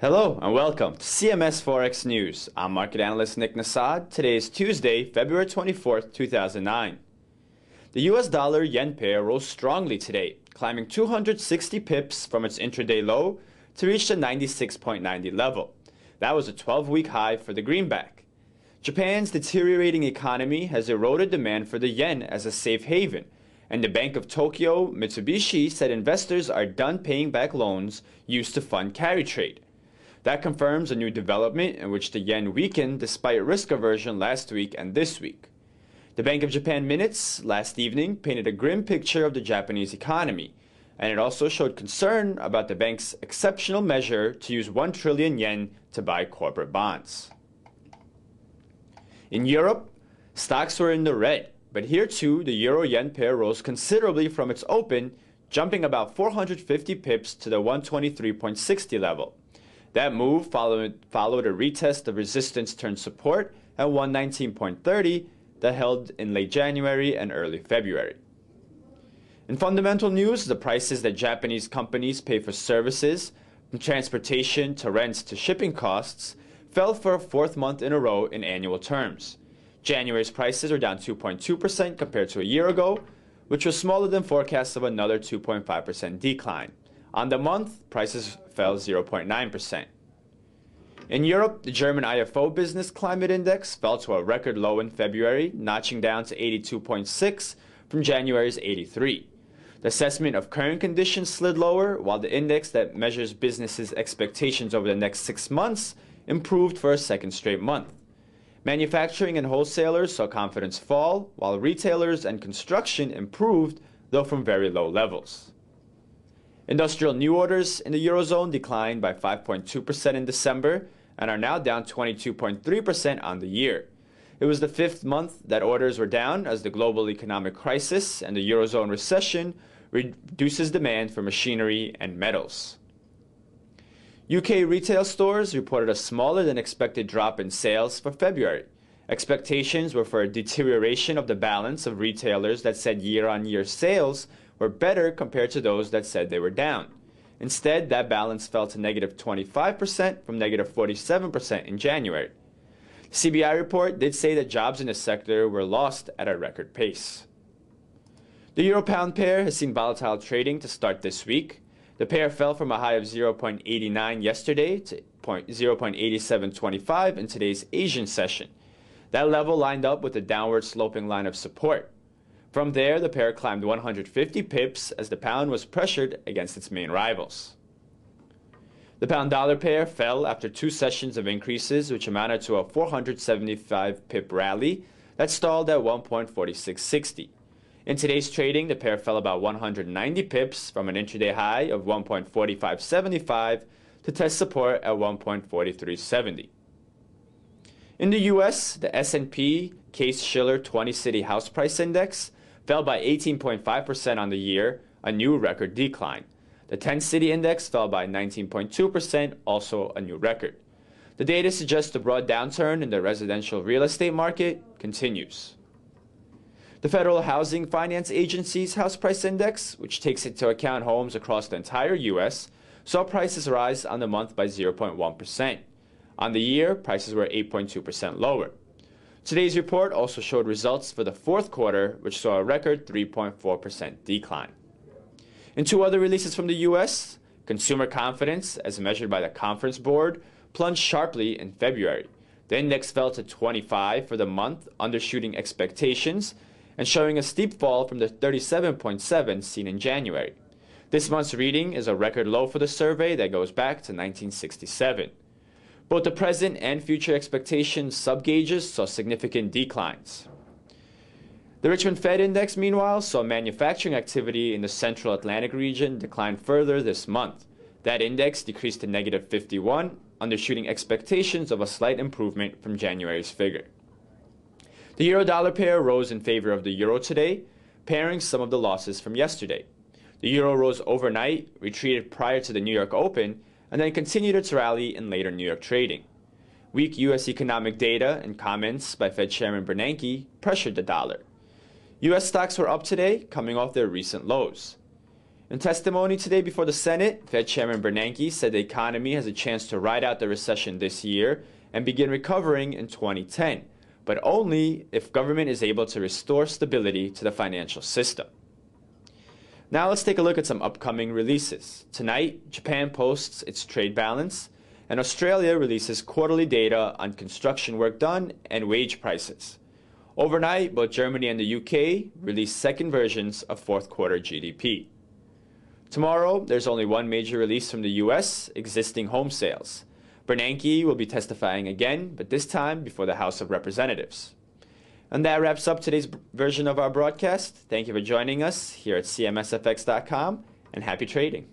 Hello and welcome to CMS Forex News. I'm market analyst Nick Nassad. Today is Tuesday, February 24th, 2009. The US dollar-yen pair rose strongly today, climbing 260 pips from its intraday low to reach the 96.90 level. That was a 12-week high for the Greenback. Japan's deteriorating economy has eroded demand for the yen as a safe haven, and the Bank of Tokyo, Mitsubishi, said investors are done paying back loans used to fund carry trade. That confirms a new development in which the yen weakened despite risk aversion last week and this week. The Bank of Japan minutes last evening painted a grim picture of the Japanese economy, and it also showed concern about the bank's exceptional measure to use 1 trillion yen to buy corporate bonds. In Europe, stocks were in the red, but here too the euro-yen pair rose considerably from its open, jumping about 450 pips to the 123.60 level. That move followed a retest of resistance turned support at 119.30 that held in late January and early February. In fundamental news, the prices that Japanese companies pay for services, from transportation to rents to shipping costs, fell for a fourth month in a row in annual terms. January's prices are down 2.2% compared to a year ago, which was smaller than forecasts of another 2.5% decline. On the month, prices fell 0.9%. In Europe, the German IFO Business Climate Index fell to a record low in February, notching down to 82.6 from January's 83. The assessment of current conditions slid lower, while the index that measures businesses' expectations over the next 6 months improved for a second straight month. Manufacturing and wholesalers saw confidence fall, while retailers and construction improved, though from very low levels. Industrial new orders in the Eurozone declined by 5.2% in December and are now down 22.3% on the year. It was the fifth month that orders were down as the global economic crisis and the Eurozone recession reduces demand for machinery and metals. UK retail stores reported a smaller than expected drop in sales for February. Expectations were for a deterioration of the balance of retailers that said year-on-year sales were better compared to those that said they were down. Instead, that balance fell to negative 25% from negative 47% in January. The CBI report did say that jobs in the sector were lost at a record pace. The euro-pound pair has seen volatile trading to start this week. The pair fell from a high of 0.89 yesterday to 0.8725 in today's Asian session. That level lined up with a downward sloping line of support. From there, the pair climbed 150 pips as the pound was pressured against its main rivals. The pound-dollar pair fell after 2 sessions of increases, which amounted to a 475 pip rally that stalled at 1.4660. In today's trading, the pair fell about 190 pips from an intraday high of 1.4575 to test support at 1.4370. In the U.S., the S&P Case-Shiller 20-City House Price Index fell by 18.5% on the year, a new record decline. The 10-City Index fell by 19.2%, also a new record. The data suggests the broad downturn in the residential real estate market continues. The Federal Housing Finance Agency's House Price Index, which takes into account homes across the entire U.S., saw prices rise on the month by 0.1%. On the year, prices were 8.2% lower. Today's report also showed results for the fourth quarter, which saw a record 3.4% decline. In 2 other releases from the U.S., consumer confidence, as measured by the Conference Board, plunged sharply in February. The index fell to 25 for the month, undershooting expectations, and showing a steep fall from the 37.7 seen in January. This month's reading is a record low for the survey that goes back to 1967. Both the present and future expectations subgauges saw significant declines. The Richmond Fed Index, meanwhile, saw manufacturing activity in the Central Atlantic region decline further this month. That index decreased to negative 51, undershooting expectations of a slight improvement from January's figure. The euro-dollar pair rose in favor of the euro today, pairing some of the losses from yesterday. The euro rose overnight, retreated prior to the New York Open, and then continued its rally in later New York trading. Weak U.S. economic data and comments by Fed Chairman Bernanke pressured the dollar. U.S. stocks were up today, coming off their recent lows. In testimony today before the Senate, Fed Chairman Bernanke said the economy has a chance to ride out the recession this year and begin recovering in 2010, but only if government is able to restore stability to the financial system. Now let's take a look at some upcoming releases. Tonight, Japan posts its trade balance, and Australia releases quarterly data on construction work done and wage prices. Overnight, both Germany and the UK release second versions of fourth quarter GDP. Tomorrow, there's only one major release from the US, existing home sales. Bernanke will be testifying again, but this time before the House of Representatives. And that wraps up today's version of our broadcast. Thank you for joining us here at cmsfx.com, and happy trading.